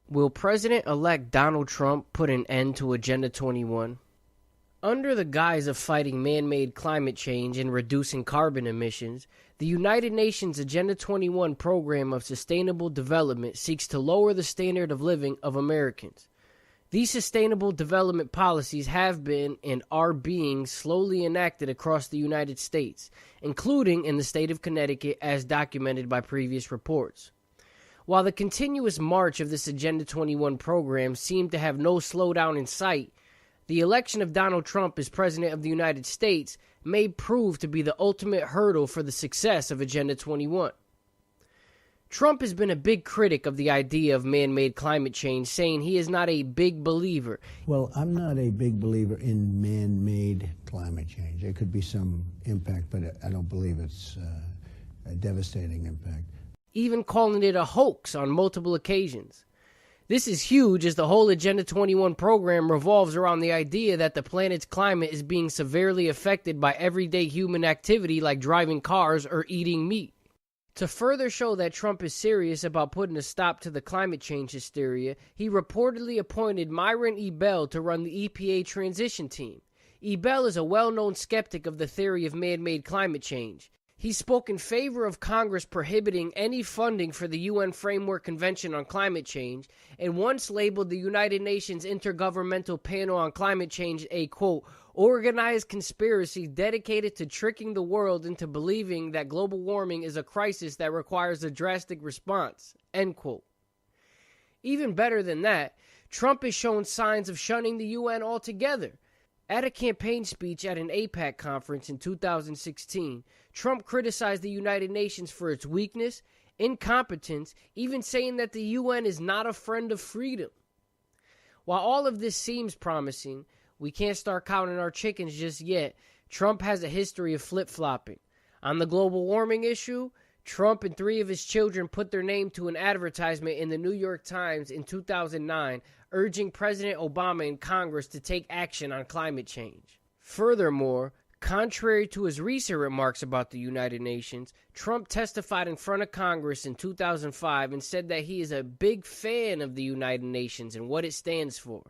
Will President-elect Donald Trump put an end to Agenda 21? Under the guise of fighting man-made climate change and reducing carbon emissions, the United Nations Agenda 21 program of sustainable development seeks to lower the standard of living of Americans. These sustainable development policies have been and are being slowly enacted across the United States, including in the state of Connecticut as documented by previous reports. While the continuous march of this Agenda 21 program seemed to have no slowdown in sight, the election of Donald Trump as President of the United States may prove to be the ultimate hurdle for the success of Agenda 21. Trump has been a big critic of the idea of man-made climate change, saying he is not a big believer. Well, I'm not a big believer in man-made climate change. There could be some impact, but I don't believe it's a devastating impact. Even calling it a hoax on multiple occasions. This is huge as the whole Agenda 21 program revolves around the idea that the planet's climate is being severely affected by everyday human activity like driving cars or eating meat. To further show that Trump is serious about putting a stop to the climate change hysteria, he reportedly appointed Myron E. Bell to run the EPA transition team. E. Bell is a well-known skeptic of the theory of man-made climate change. He spoke in favor of Congress prohibiting any funding for the UN Framework Convention on Climate Change and once labeled the United Nations Intergovernmental Panel on Climate Change a, quote, organized conspiracy dedicated to tricking the world into believing that global warming is a crisis that requires a drastic response, end quote. Even better than that, Trump has shown signs of shunning the UN altogether. At a campaign speech at an APAC conference in 2016, Trump criticized the United Nations for its weakness, incompetence, even saying that the UN is not a friend of freedom. While all of this seems promising, we can't start counting our chickens just yet. Trump has a history of flip-flopping. On the global warming issue, Trump and 3 of his children put their name to an advertisement in the New York Times in 2009 urging President Obama and Congress to take action on climate change. Furthermore, contrary to his recent remarks about the United Nations, Trump testified in front of Congress in 2005 and said that he is a big fan of the United Nations and what it stands for.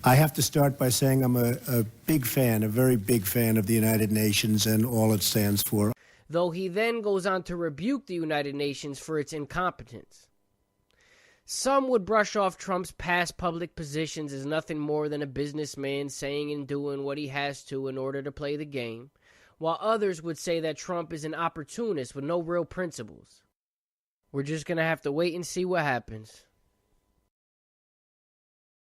I have to start by saying I'm a big fan, a very big fan of the United Nations and all it stands for. Though he then goes on to rebuke the United Nations for its incompetence. Some would brush off Trump's past public positions as nothing more than a businessman saying and doing what he has to in order to play the game, while others would say that Trump is an opportunist with no real principles. We're just going to have to wait and see what happens.